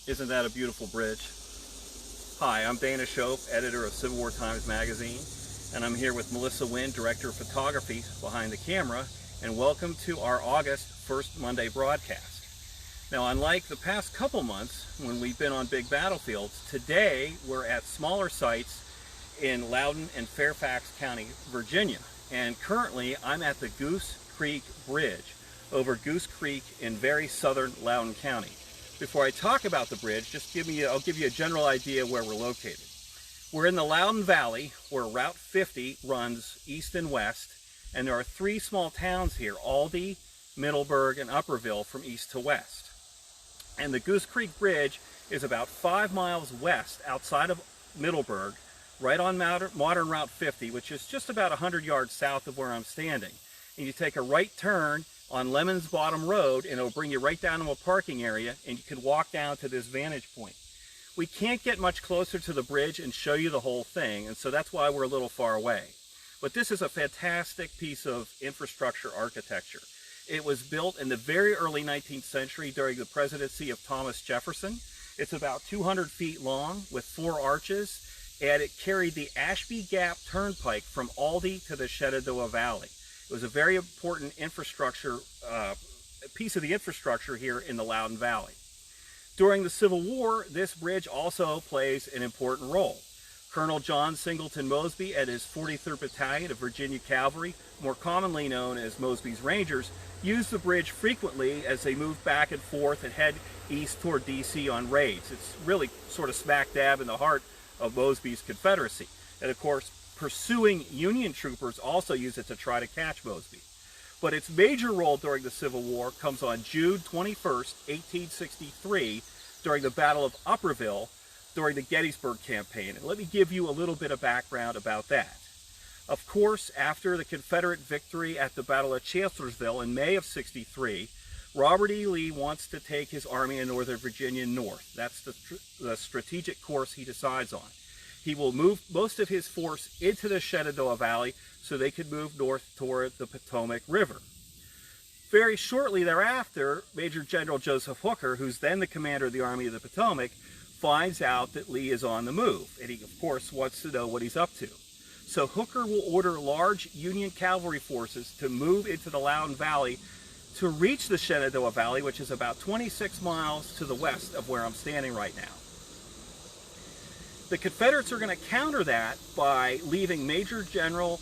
Isn't that a beautiful bridge? Hi, I'm Dana Shoaf, editor of Civil War Times Magazine, and I'm here with Melissa Wynn, director of photography behind the camera, and welcome to our August First Monday broadcast. Now, unlike the past couple months when we've been on big battlefields, today we're at smaller sites in Loudoun and Fairfax County, Virginia, and currently I'm at the Goose Creek Bridge over Goose Creek in very southern Loudoun County. Before I talk about the bridge, I'll give you a general idea where we're located. We're in the Loudoun Valley where Route 50 runs east and west, and there are three small towns here, Aldie, Middleburg, and Upperville from east to west. And the Goose Creek Bridge is about 5 miles west outside of Middleburg, right on modern Route 50, which is just about 100 yards south of where I'm standing. And you take a right turn on Lemon's Bottom Road, and it'll bring you right down to a parking area, and you can walk down to this vantage point. We can't get much closer to the bridge and show you the whole thing, and so that's why we're a little far away. But this is a fantastic piece of infrastructure architecture. It was built in the very early 19th century during the presidency of Thomas Jefferson. It's about 200 feet long with 4 arches, and it carried the Ashby Gap Turnpike from Aldie to the Shenandoah Valley. It was a very important infrastructure, piece of the infrastructure here in the Loudoun Valley. During the Civil War, this bridge also plays an important role. Colonel John Singleton Mosby and his 43rd Battalion of Virginia Cavalry, more commonly known as Mosby's Rangers, used the bridge frequently as they moved back and forth and head east toward D.C. on raids. It's really sort of smack dab in the heart of Mosby's Confederacy. And of course, pursuing Union troopers also use it to try to catch Mosby. But its major role during the Civil War comes on June 21st, 1863, during the Battle of Upperville, during the Gettysburg campaign. And let me give you a little bit of background about that. Of course, after the Confederate victory at the Battle of Chancellorsville in May of '63, Robert E. Lee wants to take his army in Northern Virginia north. That's the strategic course he decides on. He will move most of his force into the Shenandoah Valley so they could move north toward the Potomac River. Very shortly thereafter, Major General Joseph Hooker, who's then the commander of the Army of the Potomac, finds out that Lee is on the move, and he, of course, wants to know what he's up to. So Hooker will order large Union cavalry forces to move into the Loudoun Valley to reach the Shenandoah Valley, which is about 26 miles to the west of where I'm standing right now. The Confederates are going to counter that by leaving Major General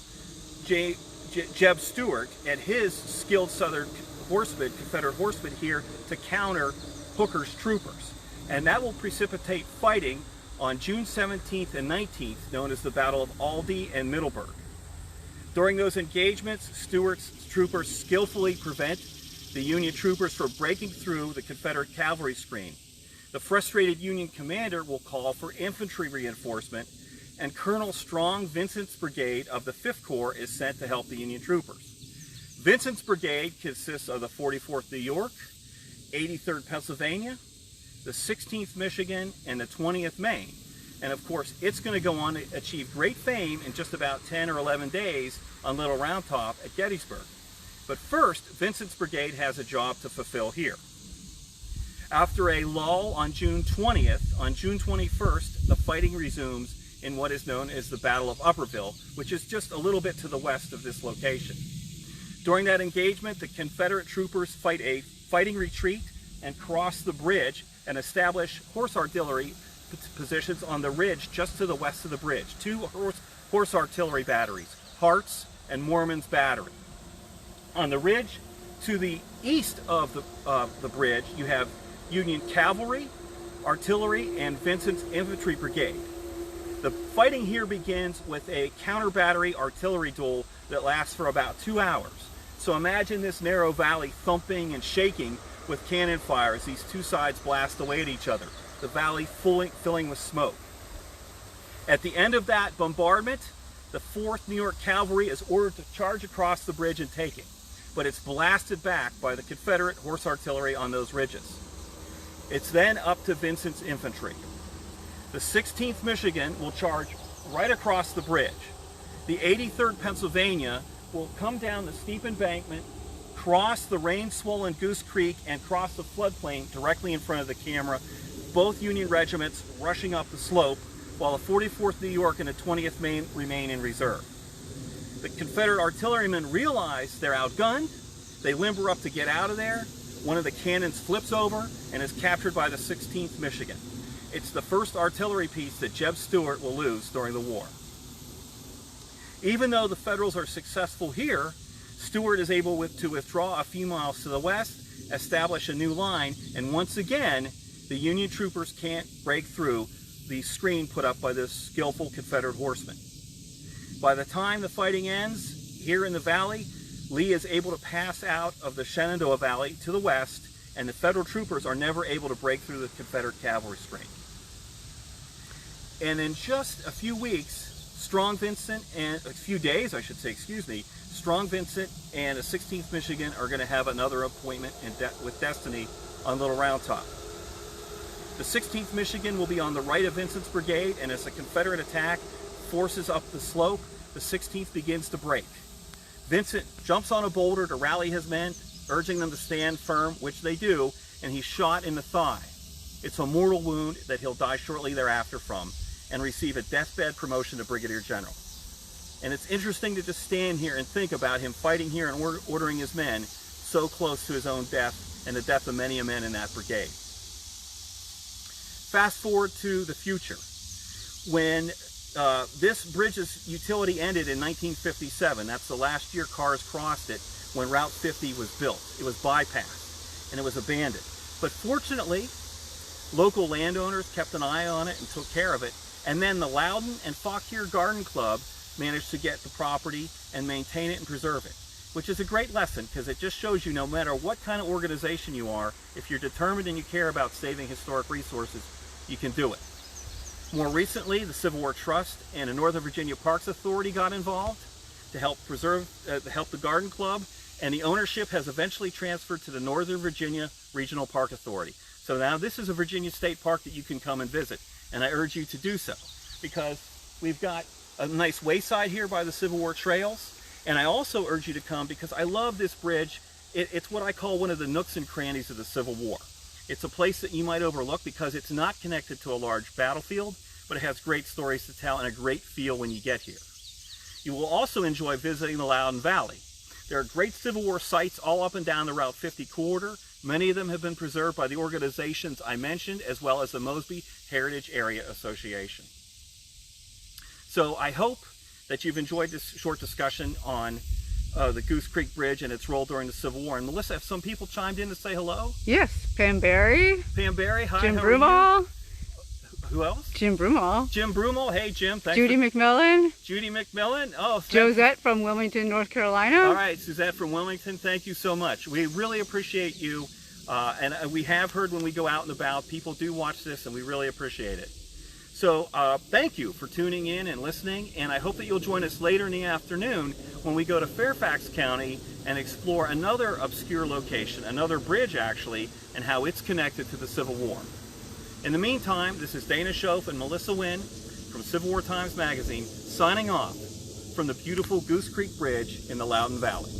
J.E.B. Stuart and his skilled Southern horsemen, Confederate horsemen, here to counter Hooker's troopers. And that will precipitate fighting on June 17th and 19th, known as the Battle of Aldie and Middleburg. During those engagements, Stuart's troopers skillfully prevent the Union troopers from breaking through the Confederate cavalry screen. The frustrated Union commander will call for infantry reinforcement, and Colonel Strong Vincent's brigade of the 5th Corps is sent to help the Union troopers. Vincent's brigade consists of the 44th New York, 83rd Pennsylvania, the 16th Michigan, and the 20th Maine. And of course, it's going to go on to achieve great fame in just about 10 or 11 days on Little Round Top at Gettysburg. But first, Vincent's brigade has a job to fulfill here. After a lull on June 20th, on June 21st, the fighting resumes in what is known as the Battle of Upperville, which is just a little bit to the west of this location. During that engagement, the Confederate troopers fight a fighting retreat and cross the bridge and establish horse artillery positions on the ridge just to the west of the bridge. 2 horse artillery batteries, Hart's and Mormon's Battery. On the ridge to the east of the bridge, you have Union cavalry, artillery, and Vincent's infantry brigade. The fighting here begins with a counter-battery artillery duel that lasts for about 2 hours. So imagine this narrow valley thumping and shaking with cannon fire as these two sides blast away at each other, the valley filling with smoke. At the end of that bombardment, the 4th New York Cavalry is ordered to charge across the bridge and take it, but it's blasted back by the Confederate horse artillery on those ridges. It's then up to Vincent's infantry. The 16th Michigan will charge right across the bridge. The 83rd Pennsylvania will come down the steep embankment, cross the rain-swollen Goose Creek, and cross the floodplain directly in front of the camera, with both Union regiments rushing up the slope, while the 44th New York and the 20th Maine remain in reserve. The Confederate artillerymen realize they're outgunned. They limber up to get out of there. One of the cannons flips over and is captured by the 16th Michigan. It's the first artillery piece that J.E.B. Stuart will lose during the war. Even though the Federals are successful here, Stuart is able to withdraw a few miles to the west, establish a new line, and once again, the Union troopers can't break through the screen put up by the skillful Confederate horsemen. By the time the fighting ends, here in the valley, Lee is able to pass out of the Shenandoah Valley to the west, and the Federal troopers are never able to break through the Confederate cavalry screen. And in just a few weeks, Strong Vincent, and a few days, I should say, excuse me, Strong Vincent and the 16th Michigan are going to have another appointment with Destiny on Little Round Top. The 16th Michigan will be on the right of Vincent's brigade, and as the Confederate attack forces up the slope, the 16th begins to break. Vincent jumps on a boulder to rally his men, urging them to stand firm, which they do, and he's shot in the thigh. It's a mortal wound that he'll die shortly thereafter from, and receive a deathbed promotion to Brigadier General. And it's interesting to just stand here and think about him fighting here and ordering his men so close to his own death and the death of many men in that brigade. Fast forward to the future. When this bridge's utility ended in 1957, that's the last year cars crossed it, when Route 50 was built. It was bypassed and it was abandoned. But fortunately, local landowners kept an eye on it and took care of it. And then the Loudon and Fauquier Garden Club managed to get the property and maintain it and preserve it, which is a great lesson because it just shows you no matter what kind of organization you are, if you're determined and you care about saving historic resources, you can do it. More recently, the Civil War Trust and the Northern Virginia Parks Authority got involved to help preserve, help the Garden Club, and the ownership has eventually transferred to the Northern Virginia Regional Park Authority. So now this is a Virginia State Park that you can come and visit, and I urge you to do so because we've got a nice wayside here by the Civil War trails, and I also urge you to come because I love this bridge. It's what I call one of the nooks and crannies of the Civil War. It's a place that you might overlook because it's not connected to a large battlefield, but it has great stories to tell and a great feel when you get here. You will also enjoy visiting the Loudon Valley. There are great Civil War sites all up and down the Route 50 corridor. Many of them have been preserved by the organizations I mentioned, as well as the Mosby Heritage Area Association. So I hope that you've enjoyed this short discussion on the Goose Creek Bridge and its role during the Civil War. And Melissa, have some people chimed in to say hello? Yes, Pam Berry. Pam Berry, hi. Jim Broomall. Who else? Jim Broomall. Jim Broomall, hey Jim. Thanks. Judy McMillan. Judy McMillan. Oh, Josette from Wilmington, North Carolina. All right, Suzette from Wilmington, thank you so much. We really appreciate you. And we have heard when we go out and about, people do watch this and we really appreciate it. So thank you for tuning in and listening, and I hope that you'll join us later in the afternoon when we go to Fairfax County and explore another obscure location, another bridge actually, and how it's connected to the Civil War. In the meantime, this is Dana Shoaf and Melissa Wynn from Civil War Times Magazine signing off from the beautiful Goose Creek Bridge in the Loudon Valley.